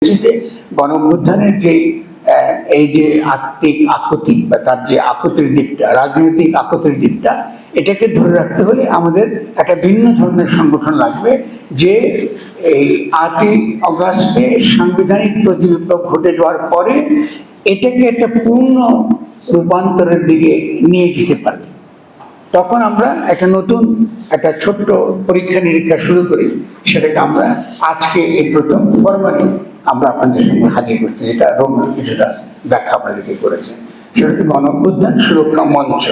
হচ্ছে যে গণ অভ্যুত্থানের যে এই যে আত্মিক আকুতি বা তার যে আকুতির দিকটা, রাজনৈতিক আকুতির দিকটা, এটাকে ধরে রাখতে হলে আমাদের একটা ভিন্ন ধরনের সংগঠন লাগবে, যে এই 8ই অগাস্টে সাংবিধানিক প্রতিবিপ্লব ঘটে যাওয়ার পরে এটাকে একটা পূর্ণ রূপান্তরের দিকে নিয়ে যেতে পারবে। তখন আমরা একটা নতুন একটা ছোট্ট পরীক্ষা নিরীক্ষা শুরু করি, সেটাকে আমরা আজকে এই প্রথম ফরমালি আমরা আপনাদের সঙ্গে হাজির করছি, যেটা রোমন কিছুটা ব্যাখ্যা আপনাদেরকে করেছে। সেটা হচ্ছে গণ অভ্যুত্থান সুরক্ষা মঞ্চ।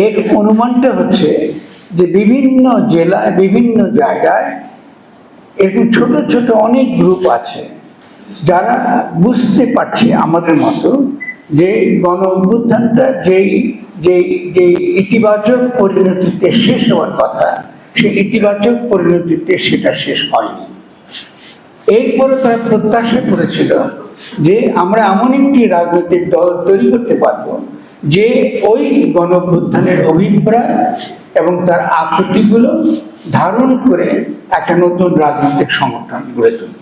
এর অনুমানটা হচ্ছে যে বিভিন্ন জেলায় বিভিন্ন জায়গায় এরকম ছোট ছোট অনেক গ্রুপ আছে যারা বুঝতে পারছে আমাদের মতো যে গণ অভ্যুত্থানটা যেই যেই যেই ইতিবাচক পরিণতিতে শেষ হওয়ার কথা, সেই ইতিবাচক পরিণতিতে সেটা শেষ হয়নি। এরপরে তারা প্রত্যাশা করেছিল যে আমরা এমন একটি রাজনৈতিক দল তৈরি করতে পারবো যে ওই গণ অভ্যুত্থানের অভিপ্রায় এবং তার আকুতিগুলো ধারণ করে একটা নতুন রাজনৈতিক সংগঠন গড়ে তুলবে।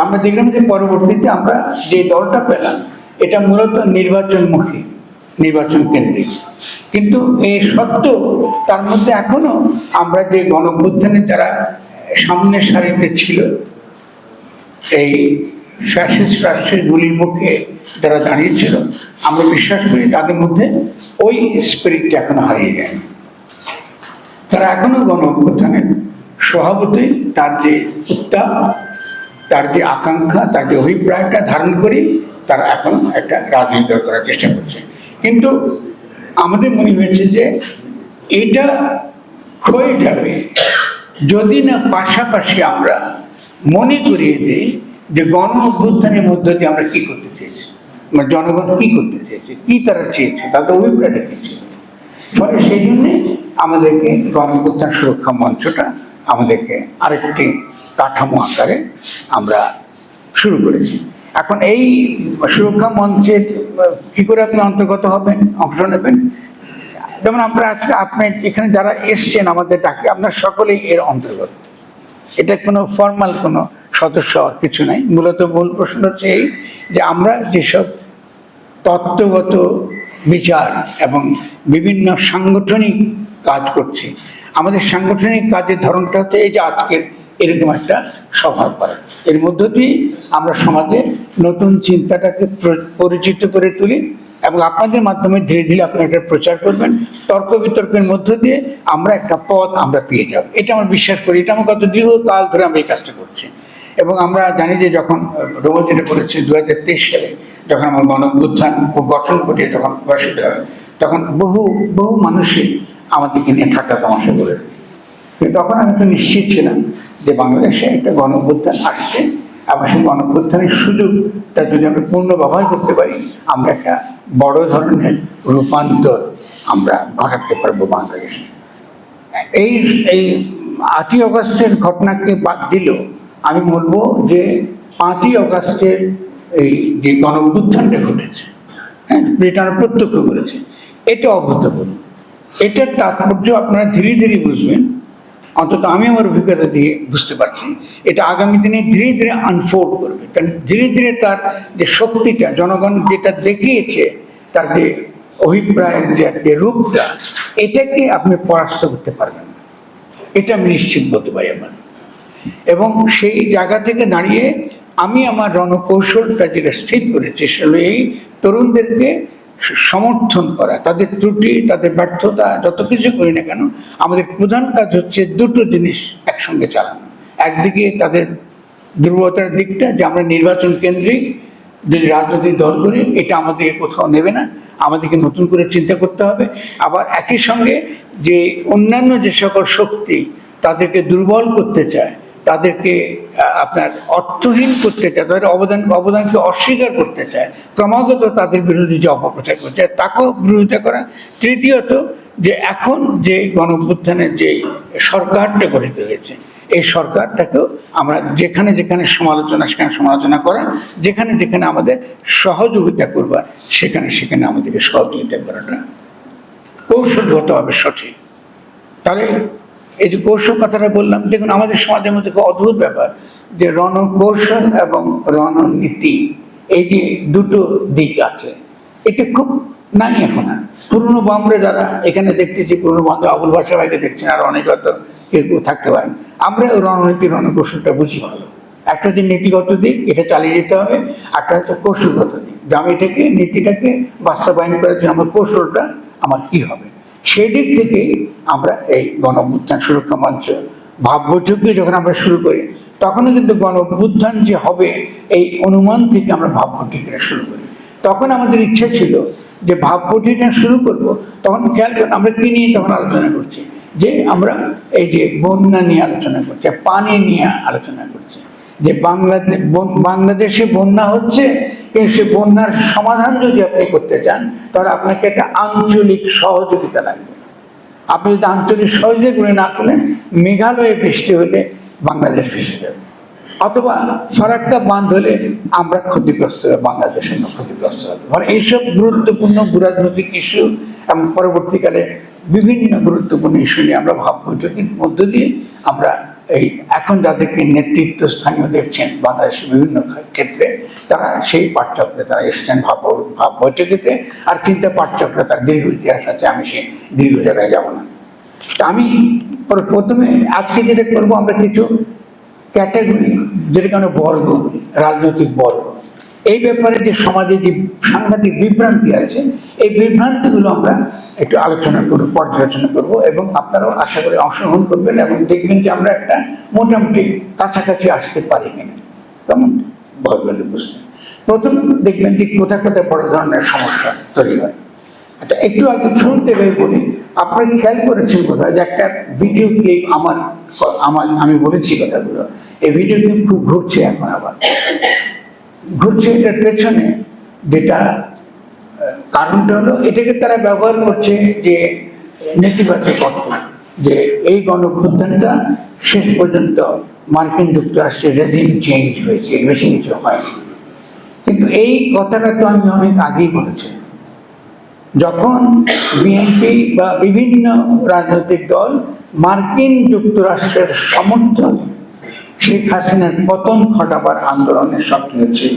আমরা দেখলাম যে পরবর্তীতে আমরা যে দলটা পেলাম এটা মূলত নির্বাচনমুখী, নির্বাচন কেন্দ্রিক, কিন্তু এই সত্ত্বেও তার মধ্যে এখনো আমরা যে গণ অভ্যুত্থানের যারা সামনের সারিতে ছিল, এই ফ্যাসিস্ট রাষ্ট্রের গুলির মুখে যারা দাঁড়িয়েছিল, আমরা বিশ্বাস করি তাদের মধ্যে ওই স্পিরিটটা এখনো হারিয়ে যায়নি। তারা এখনো গণ অভ্যুত্থানের স্বভাবতই তার যে উত্তাপ, তার যে আকাঙ্ক্ষা, তার যে অভিপ্রায়টা ধারণ করি তারা এখন একটা রাজনীতি করার চেষ্টা করছে। কিন্তু আমাদের মনে হয়েছে যে এটা ক্ষয়ে যাবে যদি না পাশাপাশি আমরা মনে করিয়ে দিই যে গণ অভ্যুত্থানের মধ্য দিয়ে আমরা কি করতে চেয়েছি, মানে জনগণ কি করতে চেয়েছে, কি তারা চেয়েছে, তাদের অভিপ্রায়টা কি ছিল। ফলে সেই জন্যে আমাদেরকে গণ অভ্যুত্থান সুরক্ষা মঞ্চটা আমাদেরকে আরেকটি কাঠামো আকারে আমরা শুরু করেছি। এখন এই সুরক্ষা মঞ্চের কি করে আপনি অন্তর্গত হবেন, অংশ নেবেন, যেমন আমরা আজকে আপনি এখানে যারা এসছেন আমাদের ডাকে, আপনার সকলেই এর অন্তর্গত। এটা কোনো ফর্মাল কোনো সদস্য আর কিছু নাই। মূলত মূল প্রশ্ন হচ্ছে এই যে আমরা যেসব তত্ত্বগত বিচার এবং বিভিন্ন সাংগঠনিক কাজ করছি, আমাদের সাংগঠনিক কাজের ধরনটা হচ্ছে এই যে আজকের এরকম একটা সভা করা, এর মধ্য দিয়ে আমরা সমাজে নতুন চিন্তাটাকে পরিচিত করে তুলি এবং আপনাদের মাধ্যমে ধীরে ধীরে আপনারা এটা প্রচার করবেন। তর্ক বিতর্কের মধ্য দিয়ে আমরা একটা পথ আমরা পেয়ে যাব, এটা আমরা বিশ্বাস করি। এটা আমার কত দীর্ঘকাল ধরে আমরা এই কাজটা করছি এবং আমরা জানি যে যখন রোমন যেটা করেছে 2023 সালে, যখন আমার গণ অভ্যুত্থান গঠন ঘটিয়ে যখন প্রকাশিত হয়, তখন বহু বহু মানুষই আমাদেরকে নিয়ে ঠাট্টা তামাশা করে। কিন্তু তখন আমি তো নিশ্চিত ছিলাম যে বাংলাদেশে একটা গণ অভ্যুত্থান আসছে এবং সেই গণ অভ্যুত্থানের সুযোগটা যদি আমরা পূর্ণ ব্যবহার করতে পারি, আমরা একটা বড় ধরনের রূপান্তর আমরা ঘটাতে পারবো বাংলাদেশে। এই এই 8ই অগাস্টের ঘটনাকে বাদ দিলেও আমি বলবো যে 5ই অগাস্টের এই যে গণ অভ্যুত্থানটা ঘটেছে, হ্যাঁ, ব্রিটেন প্রত্যক্ষ করেছে, এটা অভূতপূর্ব। এটার তাৎপর্য আপনারা ধীরে ধীরে বুঝবেন, অন্তত আমি আমার অভিজ্ঞতা দিয়ে বুঝতে পারছি। এটা আগামী দিনে ধীরে ধীরে আনফোল্ড করবে, কারণ ধীরে ধীরে তার যে শক্তিটা জনগণ যেটা দেখিয়েছে, তার যে অভিপ্রায়ের যে রূপটা, এটাকে আপনি পরাস্ত করতে পারবেন না, এটা আমি নিশ্চিত বলতে পারি আমার। এবং সেই জায়গা থেকে দাঁড়িয়ে আমি আমার রণকৌশলটা যেটা স্থির করেছি, সেটা এই তরুণদেরকে সমর্থন করা, তাদের ত্রুটি, তাদের ব্যর্থতা যত কিছু করি না কেন, আমাদের প্রধান কাজ হচ্ছে দুটো জিনিস একসঙ্গে চালানো। একদিকে তাদের দুর্বলতার দিকটা, যে আমরা নির্বাচন কেন্দ্রিক যদি রাজনৈতিক দল করি, এটা আমাদেরকে কোথাও নেবে না, আমাদেরকে নতুন করে চিন্তা করতে হবে। আবার একই সঙ্গে যে অন্যান্য যে সকল শক্তি তাদেরকে দুর্বল করতে চায়, তাদেরকে আপনার অর্থহীন করতে চায়, তাদের অবদানকে অস্বীকার করতে চায়, ক্রমাগত তাদের বিরুদ্ধে যে অপপ্রচার করছে তাকেও বিরোধিতা করা। তৃতীয়ত, যে এখন যে গণ অভ্যুত্থানের যে সরকারটা গঠিত হয়েছে, এই সরকারটাকেও আমরা যেখানে যেখানে সমালোচনা সেখানে সমালোচনা করা, যেখানে যেখানে আমাদের সহযোগিতা করবার সেখানে সেখানে আমাদেরকে সহযোগিতা করাটা কৌশলগতভাবে সঠিক। তাহলে এই যে কৌশল কথাটা বললাম, দেখুন আমাদের সমাজের মধ্যে খুব অদ্ভুত ব্যাপার, যে রণকৌশল এবং রণনীতি, এই যে দুটো দিক আছে, এটা খুব নাই এখন আর। পুরনো বামরে যারা এখানে দেখতেছি, পুরনো বান্ধব আবুল বাসা ভাইকে দেখছেন, আর অনেক হয়তো কেউ থাকতে পারেন, আমরা রণনীতি রণকৌশলটা বুঝি ভালো। একটা যে নীতিগত দিক, এটা চালিয়ে যেতে হবে, একটা হচ্ছে কৌশলগত দিক, যে আমি এটাকে নীতিটাকে বাস্তবায়ন করার জন্য আমার কৌশলটা আমার কি হবে। সেই দিক থেকে আমরা এই গণ অভ্যুত্থান সুরক্ষা মঞ্চ ভাববৈঠকে যখন আমরা শুরু করি, তখনও কিন্তু গণ অভ্যুত্থান যে হবে এই অনুমান থেকে আমরা ভাববৈঠকটা শুরু করি। তখন আমাদের ইচ্ছা ছিল যে ভাববৈঠকটা শুরু করব, তখন খেয়াল করুন আমরা কি নিয়ে তখন আলোচনা করছি, যে আমরা এই যে বন্যা নিয়ে আলোচনা করছি, পানি নিয়ে আলোচনা করছি, যে বাংলাদেশে বন্যা হচ্ছে, কিন্তু সে বন্যার সমাধান যদি আপনি করতে চান, তাহলে আপনাকে একটা আঞ্চলিক সহযোগিতা লাগবে। আপনি যদি আঞ্চলিক সহযোগিতা করে না করেন, মেঘালয়ে বৃষ্টি হলে বাংলাদেশ ভেসে যাবে, অথবা ফারাক্কা বাঁধ হলে আমরা ক্ষতিগ্রস্ত হবে, বাংলাদেশের ক্ষতিগ্রস্ত হবে। মানে এইসব গুরুত্বপূর্ণ রাজনৈতিক ইস্যু এবং পরবর্তীকালে বিভিন্ন গুরুত্বপূর্ণ ইস্যু নিয়ে আমরা ভাববৈঠকের মধ্য দিয়ে আমরা এই এখন যাদেরকে নেতৃত্ব স্থানীয় দেখছেন বাংলাদেশের বিভিন্ন ক্ষেত্রে, তারা সেই পাঠচক্রে তারা এসছেন ভাব বৈঠকেতে। আর চিন্তা পাঠচক্রে তার দীর্ঘ ইতিহাস আছে, আমি সেই দীর্ঘ জায়গায় যাব না। তা আমি প্রথমে আজকে যেটা করবো, আমরা কিছু ক্যাটাগরি, যেটাকে আমরা বর্গ, রাজনৈতিক বর্গ, এই ব্যাপারে যে সমাজে যে সাংঘাতিক বিভ্রান্তি আছে, এই বিভ্রান্তিগুলো আমরা একটু আলোচনা করব, পর্যালোচনা করব, এবং আপনারাও আশা করি অংশগ্রহণ করবেন এবং দেখবেন যে আমরা একটা মোটামুটি কাছাকাছি আসতে পারি কিনা। কেমন বলবেন বুঝতে প্রথম দেখবেন যে কোথায় কোথায় বড় ধরনের সমস্যা তৈরি হয়। আচ্ছা, একটু আগে শুনতে বলি, আপনারা খেয়াল করেছেন কোথায় যে একটা ভিডিও ক্লিপ আমি বলেছি কথাগুলো, এই ভিডিও ক্লিপ খুব ঘুরছে, এখন আবার ঘুরছে। এটার পেছনে যেটা কারণটা হলো, এটাকে তারা ব্যবহার করছে যে নেতিবাচক অর্থ, যে এই গণ অভ্যুত্থানটা শেষ পর্যন্ত মার্কিন যুক্তরাষ্ট্রের রেজিম চেঞ্জ হয়েছে, বেশি কিছু হয়নি। কিন্তু এই কথাটা তো আমি অনেক আগেই বলেছি, যখন বিএনপি বা বিভিন্ন রাজনৈতিক দল মার্কিন যুক্তরাষ্ট্রের সমর্থন শেখ হাসিনার পতন ঘটাবার আন্দোলনে সক্রিয় ছিল।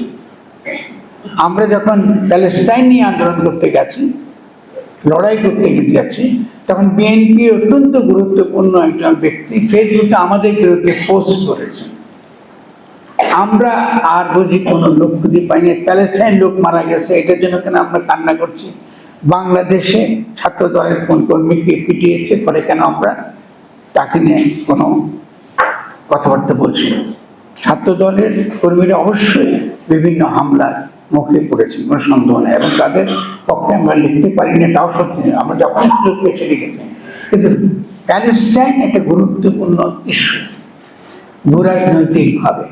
আমরা যখন প্যালেস্টাইন নিয়ে আন্দোলন করতে গেছি, লড়াই করতে গেছি, তখন বিএনপির অত্যন্ত গুরুত্বপূর্ণ একজন ব্যক্তি ফেসবুকে আমাদের বিরুদ্ধে পোস্ট করেছেন, আমরা আর বুঝি কোনো লোক খুঁজে পাইনি, প্যালেস্টাইন লোক মারা গেছে, এটার জন্য কেন আমরা কান্না করছি, বাংলাদেশে ছাত্র দলের কোন কর্মীকে পিটিয়েছে, পরে কেন আমরা তাকে নিয়ে কোনো কথাবার্তা বলছি। ছাত্র দলের কর্মীরা অবশ্যই বিভিন্ন হামলার মুখে পড়েছে, কোনো সন্দেহ নেই, এবং তাদের পক্ষে আমরা লিখতে পারি না, তাও সত্যি, আমরা যখন সুযোগ পেয়েছি লিখেছি। কিন্তু প্যালেস্টাইন একটা গুরুত্বপূর্ণ ইস্যু ভূরাজনৈতিকভাবে।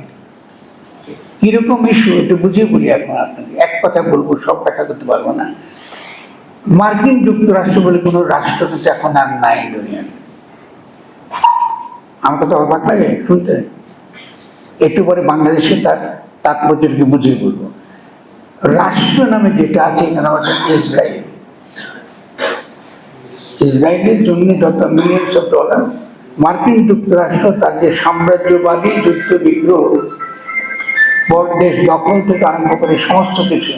কিরকম ইস্যু একটু বুঝিয়ে বলি এখন আপনাকে, এক কথা বলবো, সব ব্যাখ্যা করতে পারবো না। মার্কিন যুক্তরাষ্ট্র বলে কোনো রাষ্ট্র কিন্তু এখন আর নাই দুনিয়ার। আমার কথা অবাক লাগে শুনতে। একটু পরে বাংলাদেশে তার তাৎপর্যকে বুঝিয়ে বলবো। রাষ্ট্র নামে যেটা আছে, এখানে আমাদের ইসরায়েল, ইসরায়েলের জন্য যত মিলিয়নস অফ ডলার মার্কিন যুক্তরাষ্ট্র তার যে সাম্রাজ্যবাদী যুদ্ধ বিগ্রহ, দেশ দখল থেকে আরম্ভ করে সমস্ত কিছু,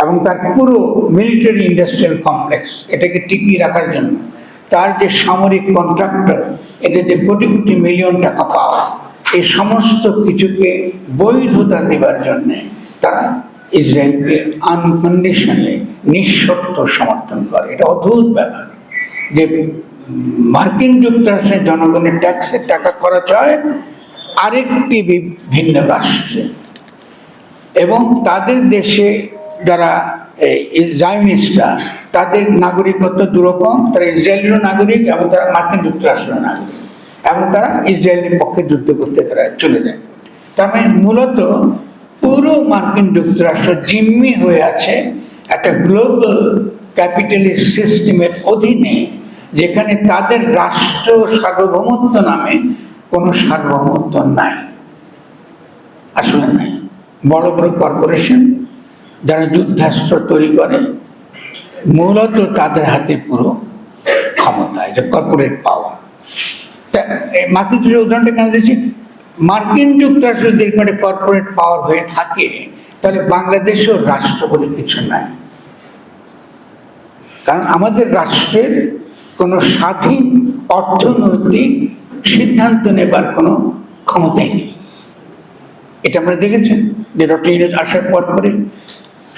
এবং তার পুরো মিলিটারি ইন্ডাস্ট্রিয়াল কমপ্লেক্স, এটাকে টিকিয়ে রাখার জন্য তার যে সামরিক কন্ট্রাক্টর, এতে যে কোটি কোটি মিলিয়ন টাকা পাওয়া, এই সমস্ত কিছুকে বৈধতা দেবার জন্য তারা ইসরায়েলকে আনকন্ডিশনালি নিঃশর্ত সমর্থন করে। এটা অদ্ভুত ব্যাপার যে মার্কিন যুক্তরাষ্ট্রের জনগণের ট্যাক্সের টাকা খরচ হয় আরেকটি ভিন্ন রাষ্ট্রে, এবং তাদের দেশে যারা জায়নিস্টরা, তাদের নাগরিকত্ব দুরকম, তারা ইসরায়েলেরও নাগরিক এবং তারা মার্কিন যুক্তরাষ্ট্রের নাগরিক, এবং তারা ইসরায়েলের পক্ষে যুদ্ধ করতে তারা চলে যায়। তার মানে মূলত পুরো মার্কিন যুক্তরাষ্ট্র জিম্মি হয়ে আছে একটা গ্লোবাল ক্যাপিটালিস্ট সিস্টেমের অধীনে, যেখানে তাদের রাষ্ট্র সার্বভৌমত্ব নামে কোনো সার্বভৌমত্ব নাই, আসলে নাই। বড় বড় কর্পোরেশন যারা যুদ্ধাস্ত্র তৈরি করে, মূলত তাদের হাতে পুরো ক্ষমতা, এটা কর্পোরেট পাওয়ার। মার্কিন উদাহরণটা কেন দিচ্ছি, মার্কিন যুক্তরাষ্ট্র যদি একটা কর্পোরেট পাওয়ার হয়ে থাকে, তাহলে বাংলাদেশেও রাষ্ট্র বলে কিছু নাই। কারণ আমাদের রাষ্ট্রের কোনো স্বাধীন অর্থনৈতিক সিদ্ধান্ত নেবার কোনো ক্ষমতাই নেই। এটা আমরা দেখেছেন যে ডক্টর ইউনূস আসার পরে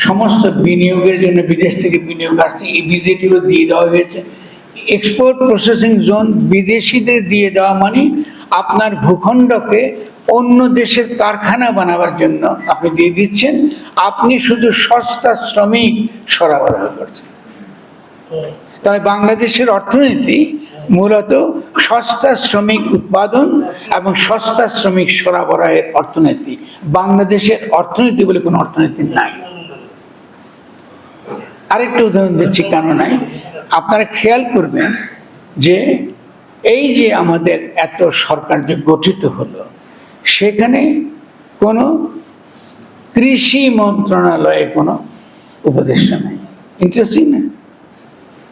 সমস্ত বিনিয়োগের জন্য বিদেশ থেকে বিনিয়োগ আসছে, এই ভিসাগুলো দিয়ে দেওয়া হয়েছে। এক্সপোর্ট প্রসেসিং জোন বিদেশিদের দিয়ে দেওয়া মানে আপনার ভূখণ্ডকে অন্য দেশের কারখানা বানাবার জন্য আপনি দিয়ে দিচ্ছেন, আপনি শুধু সস্তা শ্রমিক সরবরাহ করছেন। তাহলে বাংলাদেশের অর্থনীতি মূলত সস্তা শ্রমিক উৎপাদন এবং সস্তা শ্রমিক সরবরাহের অর্থনীতি। বাংলাদেশের অর্থনীতি বলে কোনো অর্থনীতি নাই। আরেকটা উদাহরণ দিচ্ছি কেন নাই। আপনারা খেয়াল করবেন যে এই যে আমাদের এত সরকার যে গঠিত হলো, সেখানে কোনো কৃষি মন্ত্রণালয়ে কোনো উপদেষ্টা নাই। ইন্টারেস্টিং না?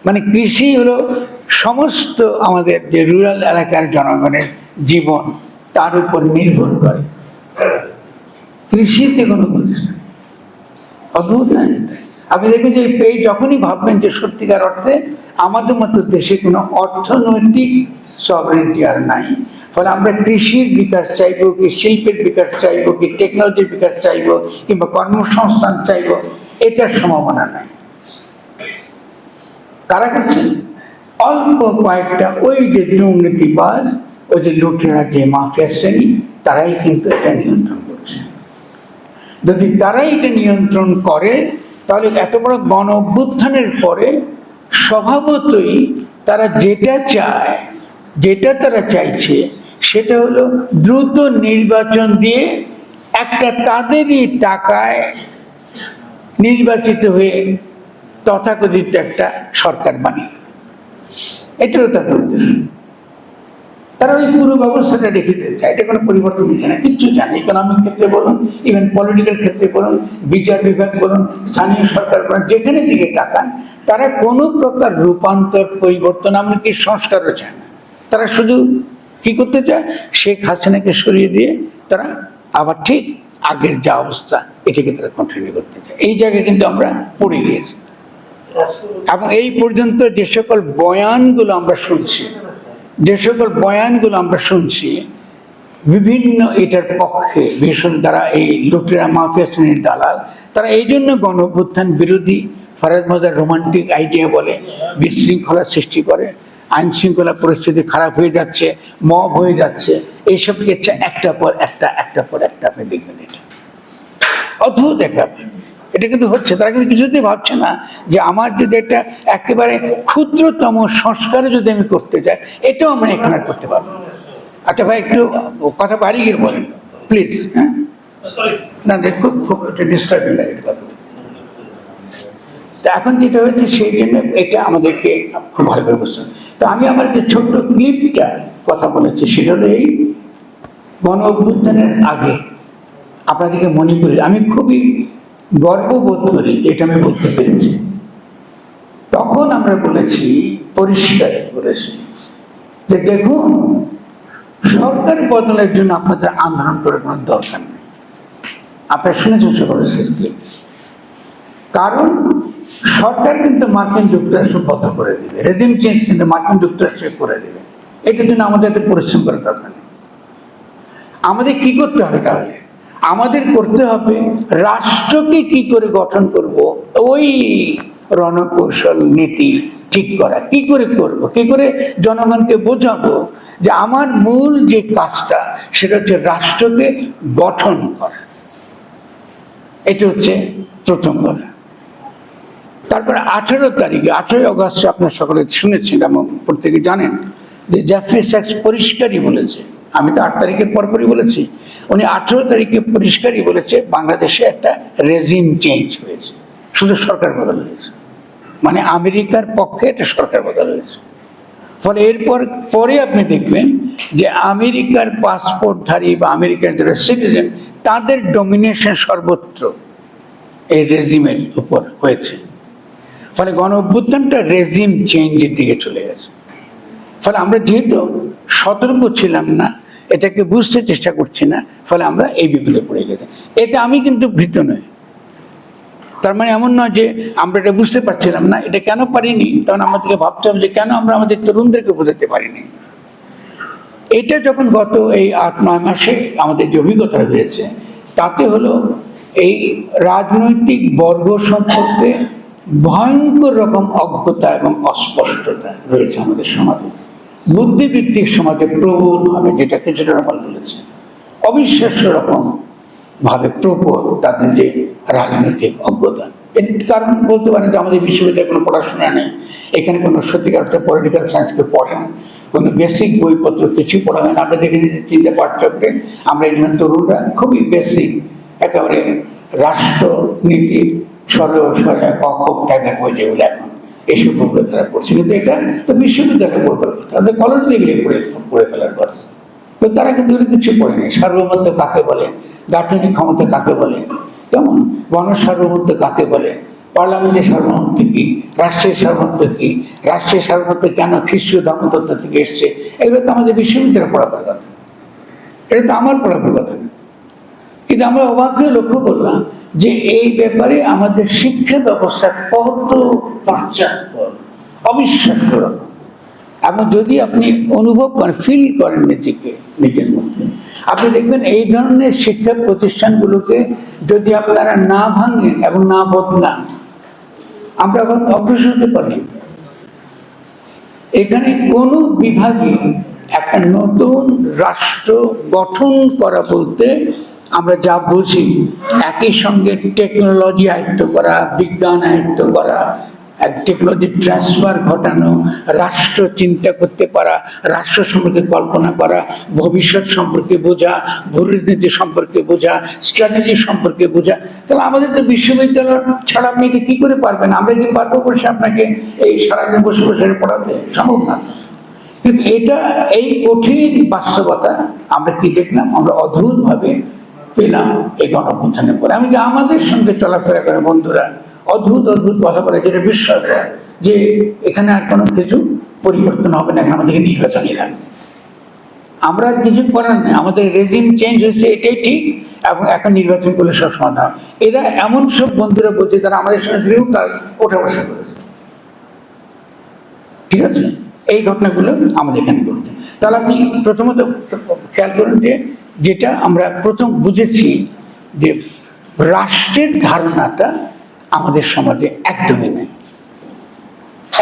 মানে কৃষি হলো সমস্ত আমাদের যে রুরাল এলাকার জনগণের জীবন, তার উপর নির্ভর করে। কৃষিতে কোনো উপদেষ্টা, অদ্ভুত না? আপনি দেখবেন যে এই যখনই ভাববেন যে সত্যিকার অর্থে আমাদের মতো দেশে কোনো অর্থনৈতিক সভরেন্টি আর নাই, ফলে আমরা কৃষির বিকাশ চাইবো, কি শিল্পের বিকাশ চাইবো, কি টেকনোলজির বিকাশ চাইবো, কিংবা কর্মসংস্থান চাইবো, এটার সম্ভাবনা নাই। কারা করছেন? অল্প কয়েকটা ওই যে দুর্নীতিবাজ, ওই যে লুটেরা, যে মাফিয়া শ্রেণী, তারাই কিন্তু এটা নিয়ন্ত্রণ করছে। যদি তারাই এটা নিয়ন্ত্রণ করে, তাহলে এত বড় গণ অভ্যুত্থানের পরে স্বভাবতই তারা যেটা চায়, যেটা তারা চাইছে, সেটা হলো দ্রুত নির্বাচন দিয়ে একটা তাদেরই টাকায় নির্বাচিত হয়ে তথাকথিত একটা সরকার বানিয়ে। এটাও তাদের উদ্দেশ্য। তারা ওই পুরো ব্যবস্থাটা রেখে দিতে চায়, এটা কোনো পরিবর্তন হচ্ছে না, কিচ্ছু চায় না। ইকোনমিক ক্ষেত্রে বলুন, ইভেন পলিটিক্যাল ক্ষেত্রে বলুন, বিচার বিভাগ বলুন, স্থানীয় সরকার বলুন, যেখানে দিকে তাকান, তারা কোনো প্রকার রূপান্তর, পরিবর্তন, এমনকি সংস্কারও চায় না। তারা শুধু কি করতে চায়? শেখ হাসিনাকে সরিয়ে দিয়ে তারা আবার ঠিক আগের যা অবস্থা, এটাকে তারা কন্টিনিউ করতে চায়। এই জায়গায় কিন্তু আমরা পড়ে গিয়েছি। এবং এই পর্যন্ত যে সকল বয়ানগুলো আমরা শুনছি, বিভিন্ন এটার পক্ষে, বিশেষ যারা এই লুটেরা মাফিয়া শ্রেণীর দালাল, তারা এই জন্য গণ অভ্যুত্থান বিরোধী, ফরাদ মজার রোমান্টিক আইডিয়া বলে, বিশৃঙ্খলা সৃষ্টি করে, আইন শৃঙ্খলা পরিস্থিতি খারাপ হয়ে যাচ্ছে, মব হয়ে যাচ্ছে, এইসব ক্ষেত্রে একটা পর একটা আপনি দেখবেন। এটা অদ্ভুত এক ব্যাপার। এটা কিন্তু হচ্ছে, তারা কিন্তু কিছুতেই ভাবছে না যে আমার যদি একটা একেবারে ক্ষুদ্রতম সংস্কারে যদি আমি করতে যাই, এটাও আমরা এখানে করতে পারবো। আচ্ছা ভাই, একটু কথা বাড়ি গিয়ে বলেন প্লিজ। হ্যাঁ, না খুব ডিস্টার্বিং লাগে কথা। তা এখন যেটা হয়েছে, সেই জন্য এটা আমাদেরকে খুব ভালো করে বুঝতে হবে। তো আমি আমার যে ছোট্ট ক্লিপটা কথা বলেছি, সেটা হলো এই গণ অভ্যুত্থানের আগে আপনাদেরকে মনে করি, আমি খুবই গর্ববোধ করি এটা আমি বলতে পেরেছি। তখন আমরা বলেছি, পরিষ্কার করেছি যে দেখুন, সরকার বদলের জন্য আপনাদের আন্দোলন করার কোনো দরকার নেই। আপনারা শুনেছেন সকলের শেষে, কারণ সরকার কিন্তু মার্কিন যুক্তরাষ্ট্র বদল করে দেবে, রেজিম চেঞ্জ কিন্তু মার্কিন যুক্তরাষ্ট্র করে দেবে। এটার জন্য আমাদের এত পরিশ্রম করার দরকার নেই। আমাদের কি করতে হবে তাহলে? আমাদের করতে হবে রাষ্ট্রকে কি করে গঠন করব, ওই রণকৌশল নীতি ঠিক করা। কি করে করব, কি করে জনগণকে বোঝাবো যে আমার মূল যে কাজটা, সেটা হচ্ছে রাষ্ট্রকে গঠন করা। এটা হচ্ছে প্রথম কথা। তারপরে 18 তারিখে, 18 অগস্টে আপনার সকলে শুনেছেন এবং প্রত্যেকে জানেন যে জেফ্রি স্যাক্স পরিষ্কারই বলেছে, আমি তো 8 তারিখের পরপরই বলেছি, উনি 18 তারিখে পরিষ্কারই বলেছে বাংলাদেশে একটা রেজিম চেঞ্জ হয়েছে, শুধু সরকার বদল হয়েছে, মানে আমেরিকার পক্ষে একটা সরকার বদল হয়েছে। ফলে এরপর পরে আপনি দেখবেন যে আমেরিকার পাসপোর্টধারী বা আমেরিকার যারা সিটিজেন, তাদের ডমিনেশন সর্বত্র এই রেজিমের উপর হয়েছে। ফলে গণ অভ্যুত্থানটা রেজিম চেঞ্জের দিকে চলে গেছে। ফলে আমরা যেহেতু সতর্ক ছিলাম না, এটাকে বুঝতে চেষ্টা করছি না, ফলে আমরা এই বিপদে পড়ে গেছি। এতে আমি কিন্তু ভীত নই। তার মানে এমন নয় যে আমরা এটা বুঝতে পারছিলাম না, এটা কেন পারিনি, তখন আমাদেরকে ভাবতে হবে যে কেন আমরা আমাদের তরুণদেরকে বোঝাতে পারিনি। এটা যখন গত এই 8-9 মাসে আমাদের যে অভিজ্ঞতা হয়েছে, তাতে হলো এই রাজনৈতিক বর্গ সম্পর্কে ভয়ঙ্কর রকম অজ্ঞতা এবং অস্পষ্টতা রয়েছে আমাদের সমাজে। বুদ্ধিবৃত্তিক সমাজে প্রবল ভাবে, যেটা কিছুটা রকম বলেছে, অবিশ্বাস্য রকম ভাবে প্রবল তাদের যে রাজনৈতিক অজ্ঞতা। এর কারণ বলতে পারেন যে আমাদের বিশ্ববিদ্যালয়ে কোনো পড়াশোনা নেই, এখানে কোনো সত্যিকার অর্থে পলিটিক্যাল সায়েন্স কেউ পড়ে না, কোনো বেসিক বইপত্র কিছু পড়া হয় না। আমরা দেখে চিন্তা পাঠচক্রে আমরা এই জন্য তরুণরা খুবই বেসিক একেবারে রাষ্ট্রনীতির সরে কখক টাইপের বই যেগুলো এখন এসব বইগুলো তারা পড়ছে, কিন্তু এটা তো বিশ্ববিদ্যালয়ে পড়বার কথা, তাদের কলেজ লেভেলে পড়ে ফেলার কথা। তো তারা কিন্তু কিছু পড়েনি। সার্বভৌমত্ব কাকে বলে, দার্শনিক ক্ষমতা কাকে বলে, কেমন গণসার্বভৌমত্ব কাকে বলে, পার্লামেন্টের সার্বভৌমত্ব কি, রাষ্ট্রের সার্বভৌমত্ব কি, রাষ্ট্রের সার্বভৌমত্ব কেন খ্রিস্টীয় ধর্মতত্ত্ব থেকে এসছে, এগুলো তো আমাদের বিশ্ববিদ্যালয়ে পড়াবার কথা, এটা তো আমার পড়াবার কথা না। কিন্তু আমরা অবাক হয়ে লক্ষ্য করলাম যে এই ব্যাপারে আমাদের শিক্ষা ব্যবস্থা কত পশ্চাৎপদ, অবিশ্বাস্য রকম। এবং যদি আপনি অনুভব করেন, ফিল করেন নিজের মধ্যে, আপনি দেখবেন এই ধরনের শিক্ষা প্রতিষ্ঠানগুলোকে যদি আপনারা না ভাঙেন এবং না বদলান, আমরা এখন অগ্রসর হতে পারি। এখানে কোনো বিভাগে একটা নতুন রাষ্ট্র গঠন করা বলতে আমরা যা বুঝি, একই সঙ্গে টেকনোলজি আয়ত্ত করা, বিজ্ঞান আয়ত্ত করা, টেকনোলজি ট্রান্সফার ঘটানো, রাষ্ট্র চিন্তা করতে পারা, রাষ্ট্র সম্পর্কে কল্পনা করা, ভবিষ্যৎ সম্পর্কে বোঝা, ভূরাজনীতি সম্পর্কে বোঝা, স্ট্র্যাটেজি সম্পর্কে বোঝা। তাহলে আমাদের তো বিশ্ববিদ্যালয় ছাড়া আপনি এটা কি করে পারবেন? আমরা কি পারবো বসে আপনাকে এই সারাদিন বসে বসে পড়াতে? সম্ভব না। কিন্তু এটা এই কঠিন বাস্তবতা আমরা কি দেখলাম, আমরা অদ্ভুতভাবে পেলাম এই গণঅভ্যুত্থানের পরে। আমি যে আমাদের সঙ্গে চলাফেরা করে বন্ধুরা অদ্ভুত অদ্ভুত কথা বলে, যেটা বিস্ময়কর যে এখানে আর কোনো কিছু পরিবর্তন হবে না, আমাদেরকে নির্বাচনই লাগবে। আমরা আর কিছু করার নেই, আমাদের রেজিম চেঞ্জ হয়েছে, এটাই ঠিক, এবং এখন নির্বাচন করলে সব সমাধান। এরা এমন সব বন্ধুরা বলছে তারা আমাদের সঙ্গে দীর্ঘকাল ওঠা বসা করেছে, ঠিক আছে? এই ঘটনাগুলো আমাদের এখানে ঘটছে। তাহলে আপনি প্রথমত খেয়াল করুন যে যেটা আমরা প্রথম বুঝেছি যে রাষ্ট্রের ধারণাটা আমাদের সমাজে একদমই নেই,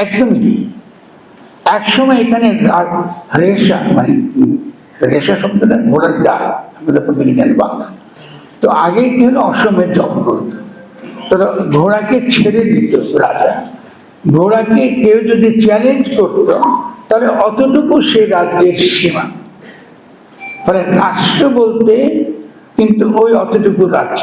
একদমই নেই। একসময় এখানে রেশা, মানে রেশা শব্দটা ঘোড়ার ডাক, আমাদের প্রতিনিধি বাংলা। তো আগে কি হলো, অসমের যজ্ঞ, তো ঘোড়াকে ছেড়ে দিত রাজা। ঘোড়াকে কেউ যদি চ্যালেঞ্জ করত তাহলে অতটুকু সেই রাজ্যের সীমা। ফলে রাষ্ট্র বলতে কিন্তু ওই অতটুকু রাজ্য।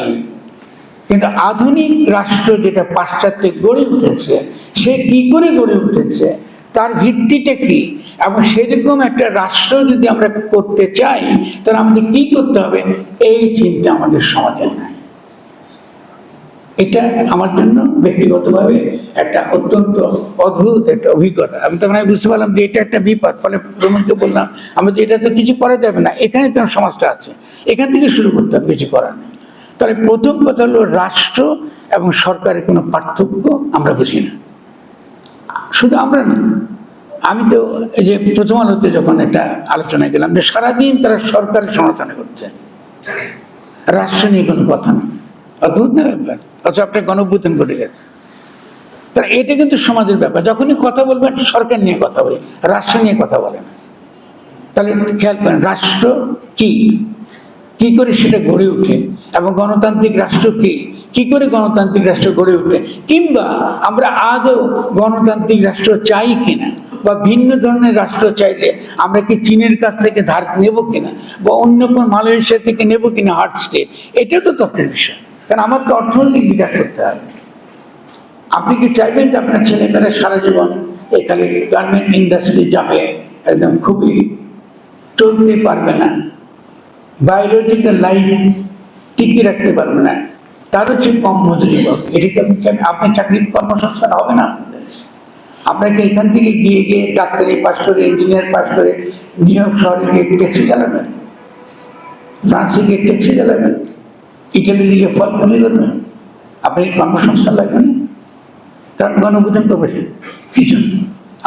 কিন্তু আধুনিক রাষ্ট্র যেটা পাশ্চাত্যে গড়ে উঠেছে, সে কি করে গড়ে উঠেছে, তার ভিত্তিটা কি, এবং সেরকম একটা রাষ্ট্র যদি আমরা করতে চাই তাহলে আমাদের কি করতে হবে, এই চিন্তা আমাদের সমাজে নাই। এটা আমার জন্য ব্যক্তিগতভাবে একটা অত্যন্ত অদ্ভুত একটা অভিজ্ঞতা। আমি তখন বুঝতে পারলাম যে এটা একটা বিপদ। ফলে প্রমোদকে বললাম, আমাদের এটা তো কিছু করা যাবে না, এখানে তো সমাজটা আছে, এখান থেকে শুরু করতে হবে, কিছু করার নেই। তাহলে প্রথম কথা হলো রাষ্ট্র এবং সরকারের কোনো পার্থক্য আমরা বুঝি না। শুধু আমরা না, আমি তো এই যে প্রথম আলোতে যখন একটা আলোচনায় গেলাম যে সারাদিন তারা সরকারের সমালোচনা করছে, রাষ্ট্র নিয়ে কোনো কথা নেই। অদ্ভুত না ব্যাপার? অথচ আপনার গণঅভ্যুত্থান ঘটে গেছে। তাহলে এটা কিন্তু সমাজের ব্যাপার। যখনই কথা বলবেন সরকার নিয়ে কথা বলে, রাষ্ট্র নিয়ে কথা বলে না। তাহলে খেয়াল করেন রাষ্ট্র কি, কি করে সেটা গড়ে ওঠে, এবং গণতান্ত্রিক রাষ্ট্র কি করে গণতান্ত্রিক রাষ্ট্র গড়ে ওঠে, কিংবা আমরা আদৌ গণতান্ত্রিক রাষ্ট্র চাই কিনা, বা ভিন্ন ধরনের রাষ্ট্র চাইলে আমরা কি চীনের কাছ থেকে ধার নেব কিনা, বা অন্য কোনো মালয়েশিয়া থেকে নেব কিনা হার্ড স্টেট, এটা তো তর্কের বিষয়। কারণ আমার তো অর্থনৈতিক বিকাশ করতে হবে। আপনি কি চাইবেন যে আপনার ছেলেমেয়েরা সারা জীবন এখানে গার্মেন্ট ইন্ডাস্ট্রি যাবে, একদম খুবই চলতে পারবে না, বায়োলজিক্যাল লাইফ টিকিয়ে রাখতে পারবে না, তার হচ্ছে কম মজুরি পাবে? এটাকে আপনি চাকরির কর্মসংস্থান হবে না আপনাদের। আপনাকে এখান থেকে গিয়ে ডাক্তারি পাস করে, ইঞ্জিনিয়ার পাস করে নিউ ইয়র্ক শহরে গিয়ে ট্যাক্সি চালাবেন? ফ্রান্সে গিয়ে ট্যাক্সি চালাবেন, ইটালি দিকে ফল কমে করবেন, আপনি কর্মসংস্থান লাগবেন, কারণ গণঅভ্যুত্থান করবে কিছু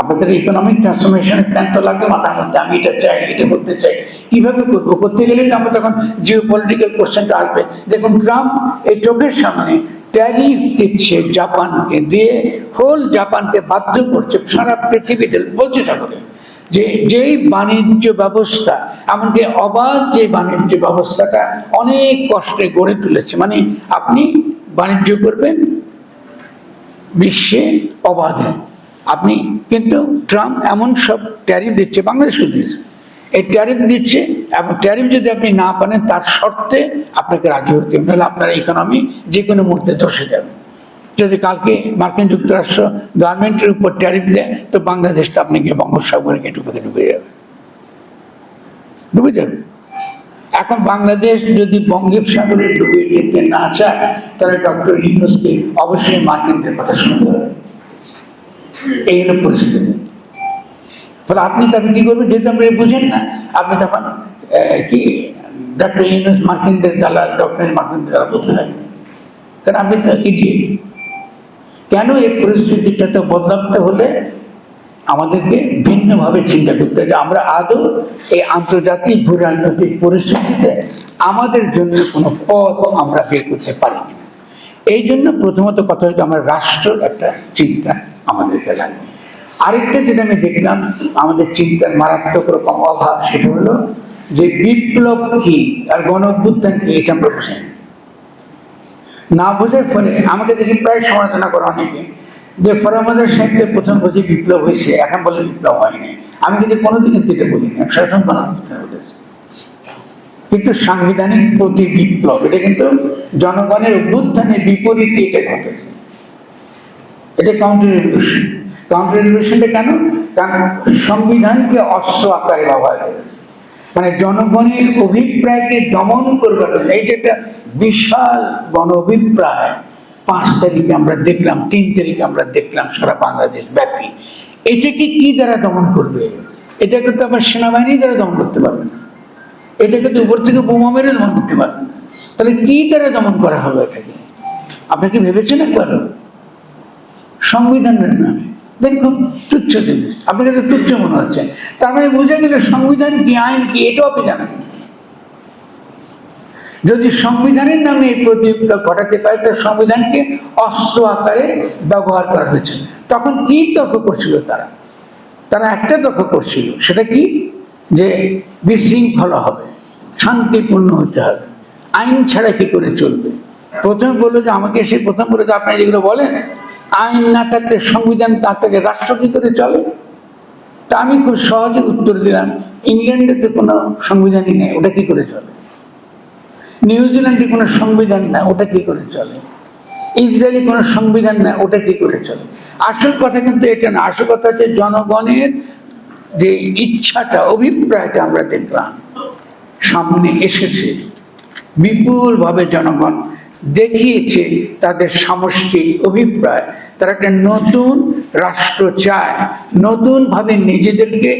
আপনাদের ইকোনমিক ট্রান্সফরমেশনের প্ল্যান তো লাগবে মাথার মধ্যে, আমি এটা চাই, এটা করতে চাই, কিভাবে করবো, করতে গেলে তো আমরা তখন জিও পলিটিক্যাল কোশ্চেনটা আসবে। দেখুন ট্রাম্প এই চোখের সামনে ট্যারিফ দিচ্ছে জাপানকে, দিয়ে হোল জাপানকে বাধ্য করছে, সারা পৃথিবীতে বলছে সকলে যে যেই বাণিজ্য ব্যবস্থা, এমনকি অবাধ যে বাণিজ্য ব্যবস্থাটা অনেক কষ্টে গড়ে তুলেছে, মানে আপনি বাণিজ্য করবেন বিশ্বে অবাধে, আপনি কিন্তু ট্রাম্প এমন সব ট্যারিফ দিচ্ছে, বাংলাদেশকে দিয়েছে, এই ট্যারিফ দিচ্ছে, এবং ট্যারিফ যদি আপনি না পানেন তার শর্তে আপনাকে রাজি হতে হবে, নাহলে আপনার ইকোনমি যে কোনো মুহূর্তে ধসে যাবে। যদি কালকে মার্কিন যুক্তরাষ্ট্র গার্মেন্টের উপর ট্যারিফ দেয়, তো বাংলাদেশ তো আপনি গিয়ে বঙ্গোপসাগরে ডুবে যাবে, ডুবে যাবে। এখন বাংলাদেশ যদি বঙ্গোপসাগরে ডুবে যেতে না চায়, তাহলে ডক্টর ইউনূসকে অবশ্যই মার্কিনদের কথা শুনতে হবে। এই হলো পরিস্থিতি। ফলে আপনি তখন কি করবেন, যেহেতু আপনি বুঝেন না, আপনি তখন কি ডক্টর ইউনূস মার্কিনদের দালাল, ডক্টর মার্কিনদের দালাল বলতে থাকবেন, কারণ আপনি তো ইডিয়েট। কেন এই পরিস্থিতিটা তো বদলাতে হলে আমাদেরকে ভিন্নভাবে চিন্তা করতে হবে, আমরা আদৌ এই আন্তর্জাতিক ভূ রাজনৈতিক পরিস্থিতিতে আমাদের জন্য কোনো পথ আমরা বের করতে পারি না। এই জন্য প্রথমত কথা হচ্ছে আমার রাষ্ট্রের একটা চিন্তা আমাদেরকে লাগে। আরেকটা যেটা আমি দেখলাম আমাদের চিন্তার মারাত্মক রকম অভাব, সেটা হলো যে বিপ্লব কি আর গণঅভ্যুত্থান কি, এটা আমরা বুঝি না। বোঝার ফলে আমাকে দেখি প্রায় সমালোচনা করে অনেকে, যে ফরামাদের সাহিত্যের প্রথম বলছে বিপ্লব হয়েছে, এখন বলে বিপ্লব হয়নি। আমি কিন্তু কোনোদিন এটা বলিনি, শাসন গণঅভ্যুত্থান বলেছে, কিন্তু সাংবিধানিক প্রতি বিপ্লব, এটা কিন্তু জনগণের অভ্যুত্থানের বিপরীতে এটা ঘটেছে, এটা কাউন্টার রেভলিউশন। কাউন্টার রেভলিউশনটা কেন? কারণ সংবিধানকে অস্ত্র আকারে ব্যবহার করেছে, মানে জনগণের অভিপ্রায়কে দমন করবার জন্য। এই যে একটা বিশাল গণ অভিপ্রায় 5 তারিখে আমরা দেখলাম, 3 তারিখে আমরা দেখলাম সারা বাংলাদেশ ব্যাপী, এটাকে কি দ্বারা দমন করবে? এটাকে তো আবার সেনাবাহিনী দ্বারা দমন করতে পারবে না, এটাকে তো উপর থেকে বোমা মেরে দমন করতে পারবে না, তাহলে কি দ্বারা দমন করা হবে এটাকে? আপনি কি ভেবেছেন একবার? সংবিধানের নামে। দেখুন তুচ্ছ জিনিস, আপনার কাছে তুচ্ছ মনে হচ্ছে, তার মানে বোঝা গেল সংবিধান কি, আইন কি, এটাও আপনি জানেন। যদি সংবিধানের নামে এই প্রতিক্রিয়া ঘটাতে পারে, তো সংবিধানকে অস্ত্র আকারে ব্যবহার করা হয়েছে। তখন কি তর্ক করছিল তারা? তারা একটা তর্ক করছিল, সেটা কি, যে বিশৃঙ্খলা হবে, শান্তিপূর্ণ হতে হবে, আইন ছাড়া কি করে চলবে। প্রথমে বললো যে, আমাকে সে প্রথম বলে যে আপনি যেগুলো বলেন, আইন না থাকলে, সংবিধান না থাকলে রাষ্ট্র কি করে চলে? তা আমি খুব সহজে উত্তর দিলাম, ইংল্যান্ডে তো কোনো সংবিধানই নেই, ওটা কি করে চলে? নিউজিল্যান্ডে কোনো সংবিধান না, ওটা কি করে চলে? ইসরায়েলে কোনো সংবিধান না, ওটা কি করে চলে? আসল কথা কিন্তু এটা না, আসল কথা হচ্ছে জনগণের যে ইচ্ছাটা, অভিপ্রায়টা আমরা দেখলাম সামনে এসেছে, বিপুলভাবে জনগণ দেখিয়েছে তাদের সামষ্টিক অভিপ্রায়, তারা একটা নতুন রাষ্ট্র চায়, নতুনভাবে নিজেদেরকে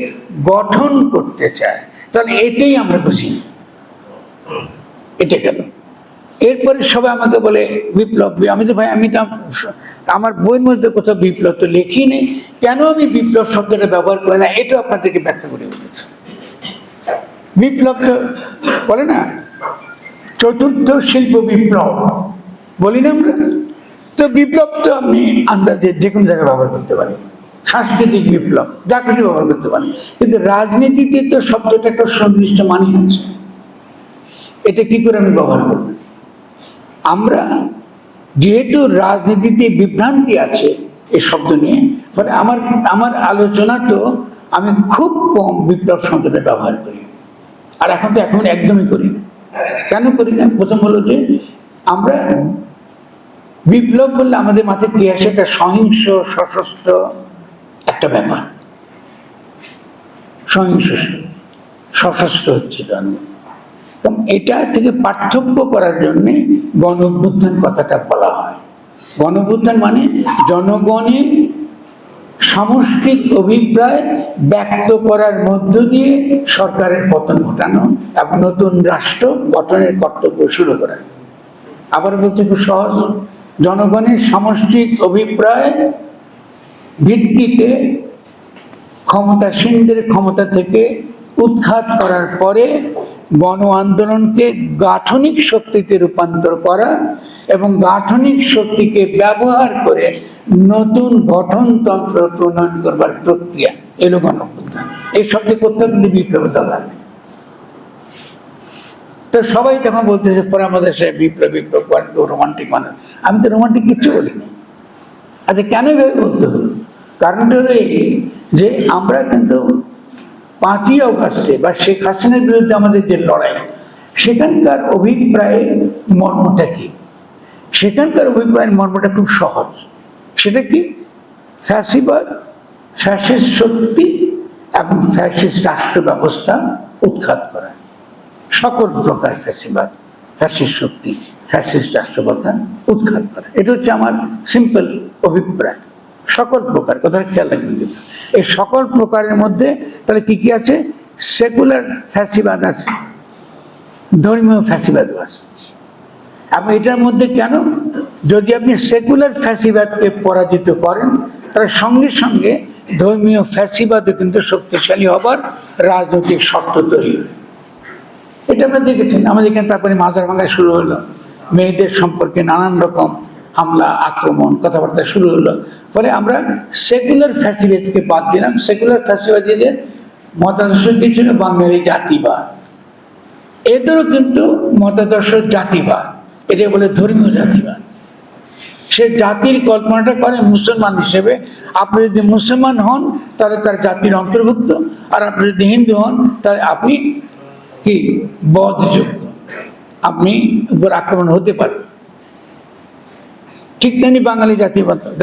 গঠন করতে চায়। তাহলে এটাই আমরা বুঝি, এটা গেল। এরপরে সবাই আমাকে বলে বিপ্লব, আমি তো ভাই, আমি তো আমার বইয়ের মধ্যে কোথাও বিপ্লব তো লেখি নেই, কেন আমি বিপ্লব শব্দটা ব্যবহার করি না, এটা আপনাদেরকে ব্যাখ্যা করে বলেছি। বিপ্লব তো বলে না, চতুর্থ শিল্প বিপ্লব বলি না আমরা, তো বিপ্লব তো আপনি আন্দাজে যে কোনো জায়গায় ব্যবহার করতে পারেন, সাংস্কৃতিক বিপ্লব যা কিছু ব্যবহার করতে পারেন, কিন্তু রাজনীতিতে তো শব্দটা একটা সুনির্দিষ্ট মানি আছে, এটা কি করে আমি ব্যবহার করব? আমরা যেহেতু রাজনীতিতে বিভ্রান্তি আছে এই শব্দ নিয়ে, ফলে আমার আলোচনা তো আমি খুব কম বিপ্লব শব্দটা ব্যবহার করি, আর এখন তো একদমই করি না। কেন করি না? প্রথম হলো যে আমরা বিপ্লব বললে আমাদের মাথায় কি আসে? একটা সহিংস সশস্ত্র একটা ব্যাপার, সহিংস সশস্ত্র হচ্ছে জন্ম। এটা থেকে পার্থক্য করার জন্য গণ অভ্যুত্থান কথাটা বলা হয়। গণ অভ্যুত্থান মানে জনগণের সামষ্টিক অভিপ্রায় ব্যক্ত করার মধ্য দিয়ে সরকারের পতন ঘটানো এবং নতুন রাষ্ট্র গঠনের কর্তব্য শুরু করা। আবার বলতে খুব সহজ, জনগণের সামষ্টিক অভিপ্রায় ভিত্তিতে ক্ষমতাসীনদের ক্ষমতা থেকে উৎখাত করার পরে গণ আন্দোলনকে গাঠনিক শক্তিতে রূপান্তর করা এবং গাঠনিক শক্তিকে ব্যবহার করে নতুন গঠনতন্ত্র প্রণয়ন করবার প্রক্রিয়া এলো গণঅভ্যুত্থান। এই শব্দে কোথাও কিন্তু বিপ্লবের দরকার নেই। তো সবাই তখন বলতেছে পরে আমাদের সে বিপ্লব বিপ্লব করেন, রোমান্টিক মানুষ। আমি তো রোমান্টিক কিচ্ছু বলিনি। আচ্ছা, কেন এভাবে বলতে হলো? কারণটা হলো এই যে আমরা কিন্তু 5ই অগাস্টে বা শেখ হাসিনার বিরুদ্ধে আমাদের যে লড়াই, সেখানকার অভিপ্রায়ের মর্মটা কি? সেখানকার অভিপ্রায়ের মর্মটা খুব সহজ। সেটা কি? ফ্যাসিবাদ, ফ্যাসিস্ট শক্তি এবং ফ্যাসিস্ট রাষ্ট্র ব্যবস্থা উৎখাত করা। সকল প্রকার ফ্যাসিবাদ, ফ্যাসিস্ট শক্তি, ফ্যাসিস্ট রাষ্ট্র ব্যবস্থা উৎখাত করা। এটা হচ্ছে আমার সিম্পল অভিপ্রায়। সকল প্রকার, কথাটা খেয়াল রাখবেন কিন্তু। এই সকল প্রকারের মধ্যে তাহলে কি কি আছে? সেকুলার ফ্যাসিবাদ আছে, ধর্মীয় ফ্যাসিবাদ আছে। এবং এটার মধ্যে কেন? যদি আপনি সেকুলার ফ্যাসিবাদকে পরাজিত করেন, তাহলে সঙ্গে সঙ্গে ধর্মীয় ফ্যাসিবাদও কিন্তু শক্তিশালী হবার রাজনৈতিক শর্ত তৈরি হবে। এটা আমরা দেখেছেন। আমাদের এখানে তারপরে মাজার ভাঙা শুরু হলো, মেয়েদের সম্পর্কে নানান রকম হামলা, আক্রমণ, কথাবার্তা শুরু হলো। ফলে আমরা সেকুলার ফ্যাসিবাদকে বাদ দিলাম। সেকুলার ফ্যাসিবাদীদের মতাদর্শ কি ছিল? বাঙালি জাতিবাদ। এদেরও কিন্তু মতাদর্শ জাতিবাদ, এটা বলে ধর্মীয় জাতিবাদ। সে জাতির কল্পনাটা করে মুসলমান হিসেবে। আপনি যদি মুসলমান হন তাহলে তার জাতির অন্তর্ভুক্ত, আর আপনি যদি হিন্দু হন তাহলে আপনি কি বধযোগ্য, আপনি উপর আক্রমণ হতে পারেন। ঠিক তেমনি বাঙালি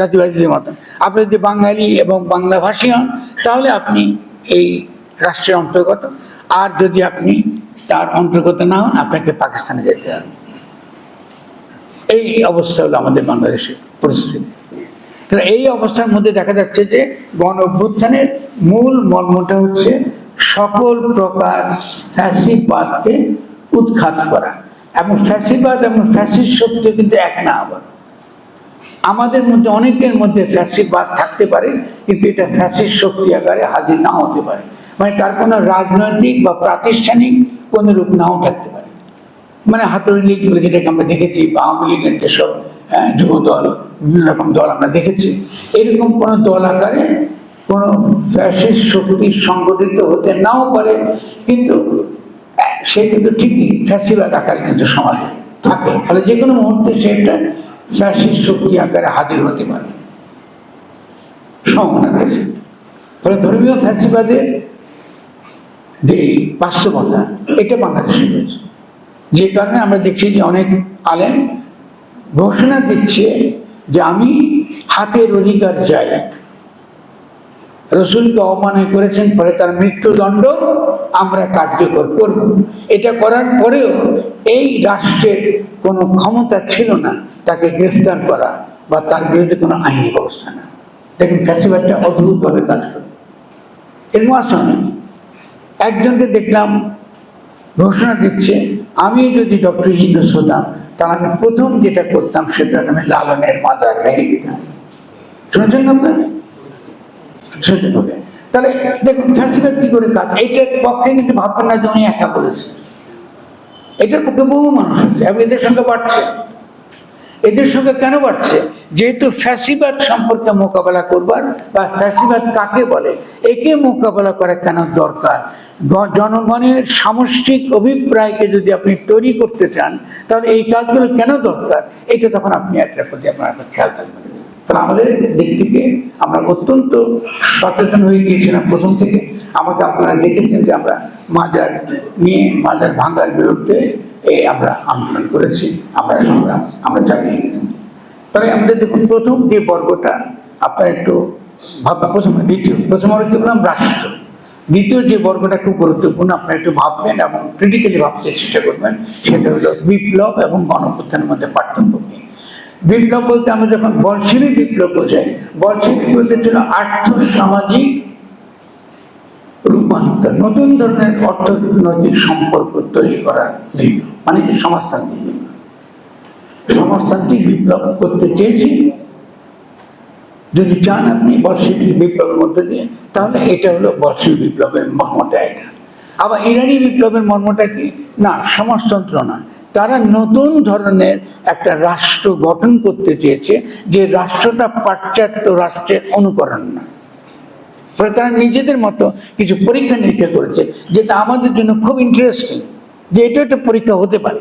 জাতিবাদীদের মতো আপনি যদি বাঙালি এবং বাংলাভাষী হন তাহলে আপনি এই রাষ্ট্রের অন্তর্গত, আর যদি আপনি তার অন্তর্গত না হন আপনাকে পাকিস্তানে যেতে হবে। এই অবস্থা হলো আমাদের বাংলাদেশের পরিস্থিতি। তো এই অবস্থার মধ্যে দেখা যাচ্ছে যে গণ অভ্যুত্থানের মূল মর্মটা হচ্ছে সকল প্রকার ফ্যাসিবাদকে উৎখাত করা। এবং ফ্যাসিবাদ এবং ফ্যাসিস্ট শক্তি কিন্তু এক না। আবার আমাদের মধ্যে অনেকের মধ্যে ফ্যাসিবাদ থাকতে পারে, কিন্তু এটা ফ্যাসিস্ট শক্তি আকারে হাজির নাও হতে পারে। মানে তার কোনো রাজনৈতিক বা প্রাতিষ্ঠানিক কোন রূপ নাও থাকতে পারে। মানে হাতুড়ি লীগ বলে যেটাকে আমরা দেখেছি, বা আওয়ামী লীগের যেসব যুব দল, বিভিন্ন রকম দল আমরা দেখেছি, এরকম কোনো দল আকারে কোনো ফ্যাসিস্ট শক্তি সংগঠিত হতে নাও পারে, কিন্তু সে কিন্তু ঠিকই ফ্যাসিবাদ আকারে কিন্তু সমাজে থাকে। ফলে যে কোনো মুহূর্তে সে একটা ফ্যাসিস্ট শক্তি আকারে হাজির হতে পারে, সম্ভাবনা রয়েছে। ফলে ধর্মীয় ফ্যাসিবাদের যে বাস্তবতা, এটা বাংলাদেশে রয়েছে। যে কারণে আমরা দেখছি যে অনেক আলেম ঘোষণা দিচ্ছে যে আমি হাতের অধিকার চাই। রসুলকে অবমাননা করেছেন, ফলে তার মৃত্যুদণ্ড আমরা কার্যকর করব। এটা করার পরেও এই রাষ্ট্রের কোনো ক্ষমতা ছিল না তাকে গ্রেফতার করা বা তার বিরুদ্ধে কোনো আইনি ব্যবস্থা না। দেখুন ফ্যাসিবাদটা অদ্ভুতভাবে কাজ করে। এর মাসে একজনকে দেখলাম ঘোষণা দিচ্ছে, আমি যদি ডক্টর ইউনূস হতাম তাহলে আমি প্রথম যেটা করতাম সেটা আমি লালনের মাজার ভেঙে দিতাম। শুনেছেন না আপনার? তাহলে দেখুন ফ্যাসিবাদ কি করে কাজ। এইটার পক্ষে কিন্তু ভাববেন না যে উনি একা বলেছে, এটার পক্ষে বহু মানুষ আছে এবং এদের সংখ্যা বাড়ছে। এদের সংখ্যা কেন বাড়ছে? যেহেতু ফ্যাসিবাদ সম্পর্কে মোকাবেলা করবার, বা ফ্যাসিবাদ কাকে বলে, একে মোকাবেলা করা কেন দরকার। জনগণের সামষ্টিক অভিপ্রায়কে যদি আপনি তৈরি করতে চান তাহলে এই কাজগুলো কেন দরকার, এটা তখন আপনি একটার প্রতি আপনার খেয়াল থাকবেন। কারণ আমাদের দিক থেকে আমরা অত্যন্ত সচেতন হয়ে গিয়েছিলাম প্রথম থেকে। আমাকে আপনারা দেখেছেন যে আমরা মাজার নিয়ে, মাজার ভাঙার বিরুদ্ধে আমরা আন্দোলন করেছি, আমরা সংগ্রাম আমরা চালিয়ে গেছি। তাহলে আমাদের দেখুন প্রথম যে পর্বটা আপনার একটু ভাববেন, প্রথম আমরা কি বললাম? রাষ্ট্র। দ্বিতীয় যে বর্গটা খুব গুরুত্বপূর্ণ, আপনারা একটু ভাববেন এবং ক্রিটিক্যালি ভাবতে চেষ্টা করবেন, সেটা হলো বিপ্লব এবং গণ অভ্যুত্থানের মধ্যে পার্থক্য কি। বিপ্লব বলতে আমরা যখন বলশেবিক বিপ্লব বোঝাই, বলশেবিক বলতে ছিল আর্থ সামাজিক রূপান্তর, নতুন ধরনের অর্থনৈতিক সম্পর্ক তৈরি করার বিপ্লব, মানে সমাজতান্ত্রিক বিপ্লব। সমাজতান্ত্রিক বিপ্লব করতে চেয়েছি যদি চান আপনি বলশেবিক বিপ্লবের মধ্যে দিয়ে, তাহলে এটা হলো বলশেবিক বিপ্লবের মর্মটা। এটা আবার ইরানি বিপ্লবের মর্মটা কি না, সমাজতন্ত্র না, তারা নতুন ধরনের একটা রাষ্ট্র গঠন করতে চেয়েছে, যে রাষ্ট্রটা পাশ্চাত্য রাষ্ট্রের অনুকরণ না। ফলে তারা নিজেদের মতো কিছু পরীক্ষা নিরীক্ষা করেছে, যেটা আমাদের জন্য খুব ইন্টারেস্টিং, যে এটা একটা পরীক্ষা হতে পারে।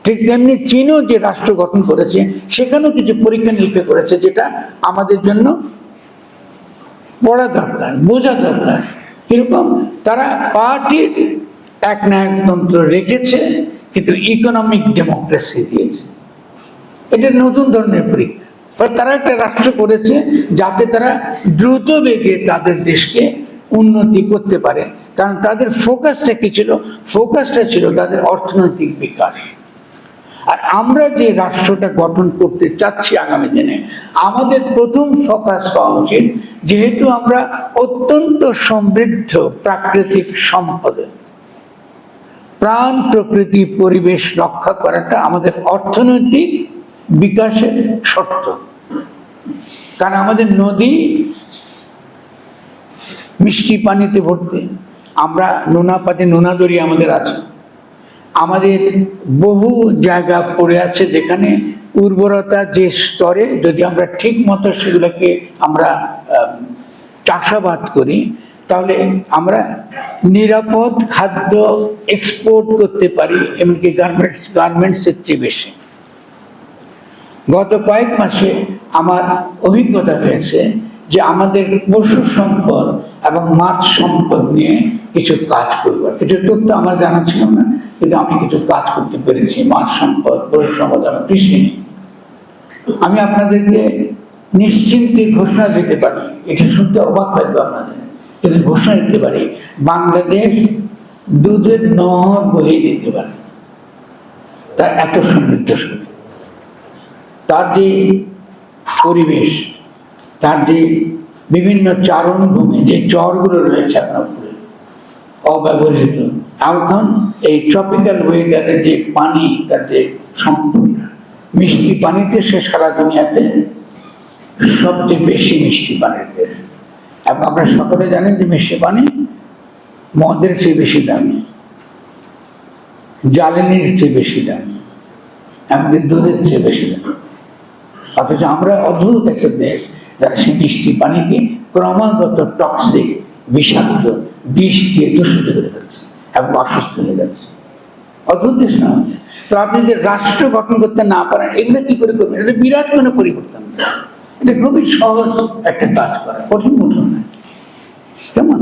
ঠিক তেমনি চীনও যে রাষ্ট্র গঠন করেছে, সেখানেও কিছু পরীক্ষা নিরীক্ষা করেছে, যেটা আমাদের জন্য পড়া দরকার, বোঝা দরকার। কিরকম? তারা পার্টির একনায়কতন্ত্র রেখেছে, কিন্তু ইকোনমিক ডেমোক্রেসি দিয়েছে। এটা নতুন ধরনের পরীক্ষা। তারা একটা রাষ্ট্র করেছে যাতে তারা দ্রুত বেগে তাদের দেশকে উন্নতি করতে পারে, কারণ তাদের ফোকাসটা কি ছিল? ফোকাসটা ছিল তাদের অর্থনৈতিক বিকাশ। আর আমরা যে রাষ্ট্রটা গঠন করতে চাচ্ছি আগামী দিনে, আমাদের প্রথম ফোকাস হওয়া উচিত, যেহেতু আমরা অত্যন্ত সমৃদ্ধ প্রাকৃতিক সম্পদে, প্রাণ প্রকৃতি পরিবেশ রক্ষা করাটা আমাদের অর্থনৈতিক বিকাশের শর্ত। কারণ আমাদের নদী মিষ্টি পানিতে ভর্তি, আমরা নোনা দরি আমাদের আছে, আমাদের বহু জায়গা পড়ে আছে যেখানে উর্বরতা যে স্তরে, যদি আমরা ঠিক মতো সেগুলোকে আমরা চাষাবাদ করি, তাহলে আমরা নিরাপদ খাদ্য এক্সপোর্ট করতে পারি, এমনকি গার্মেন্টসের চেয়ে বেশি। গত কয়েক মাসে আমার অভিজ্ঞতা হয়েছে যে আমাদের পশু সম্পদ এবং মাছ সম্পদ নিয়ে কিছু কাজ করবার, কিছু তথ্য আমার জানা ছিল না, কিন্তু আমি কিছু কাজ করতে পেরেছি মাছ সম্পদ, পশু সম্পদ এবং কৃষি নিয়ে। আমি আপনাদেরকে নিশ্চিন্তে ঘোষণা দিতে পারি, এটা শুনতে অবাক লাগবে আপনাদের, কিন্তু ঘোষণা দিতে পারি, বাংলাদেশ দুধের নহর বহিয়ে দিতে পারে। তার এত সমৃদ্ধশালী, তার যে পরিবেশ, তার যে বিভিন্ন চারণভূমি, যে চরগুলো রয়েছে এখন অব্যবহৃত, এখন এই ট্রপিক্যাল ওয়েদারের যে পানি, তার যে সম্পূর্ণ মিষ্টি পানিতে সে সারা দুনিয়াতে সবচেয়ে বেশি মিষ্টি পানির দেশ। এবং আপনারা সকলে জানেন যে মিষ্টি পানি মদের চেয়ে বেশি দামি, জ্বালানির চেয়ে বেশি দামি, এমনকি দুধের চেয়ে বেশি দামি। অথচ আমরা অদ্ভুত একটা দেশ যারা সেই মিষ্টি পানিকে ক্রমাগত টক্সিক, বিষাক্ত বিষ দিয়ে দূষিত করে যাচ্ছে এবং অসুস্থ হয়ে যাচ্ছে। অদ্ভুত দেশ না আমাদের। তো আপনি যে রাষ্ট্র গঠন করতে না পারেন, এগুলো কি করে করবেন? এটা বিরাট কোনো পরিবর্তন, এটা খুবই সহজ একটা কাজ করা, কঠিন নয়। কেমন?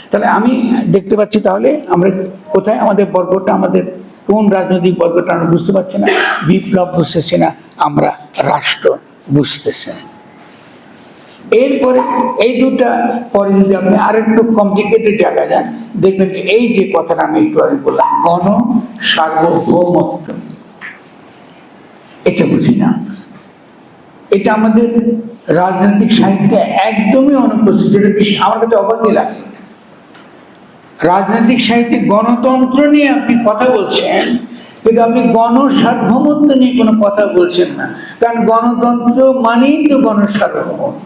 তাহলে আমি দেখতে পাচ্ছি, তাহলে আমরা কোথায় আমাদের বর্গটা, আমাদের কোন রাজনৈতিক বর্গটা আমরা বুঝতে পারছি না, বিপ্লব বুঝতেছি না, আমরা রাষ্ট্র বুঝতেছি না। এরপরে এই দুটা পরে যদি আপনি আরেকটু কমপ্লিকেটেড জায়গায় যান, দেখবেন যে এই যে কথাটা আমি একটু আগে বললাম, গণ সার্বভৌমত্ব, এটা বুঝি না। এটা আমাদের রাজনৈতিক সাহিত্যে একদমই অনুপস্থিত, যেটা বেশি আমার কাছে অবাকই লাগে। রাজনৈতিক সাহিত্যে গণতন্ত্র নিয়ে আপনি কথা বলছেন, কিন্তু আপনি গণসার্বভৌমত্ব নিয়ে কোনো কথা বলছেন না। কারণ গণতন্ত্র মানেই তো গণসার্বভৌমত্ব,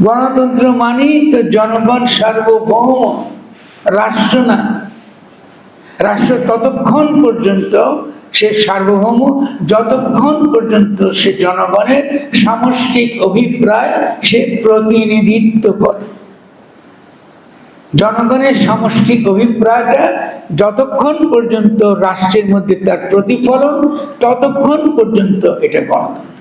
গণতন্ত্র মানেই তো জনগণ সার্বভৌম, রাষ্ট্র না। রাষ্ট্র ততক্ষণ পর্যন্ত সে সার্বভৌম যতক্ষণ পর্যন্ত সে জনগণের সামষ্টিক অভিপ্রায় সে প্রতিনিধিত্ব করে। জনগণের সামষ্টিক অভিপ্রায়টা যতক্ষণ পর্যন্ত রাষ্ট্রের মধ্যে তার প্রতিফলন, ততক্ষণ পর্যন্ত এটা গণতন্ত্র।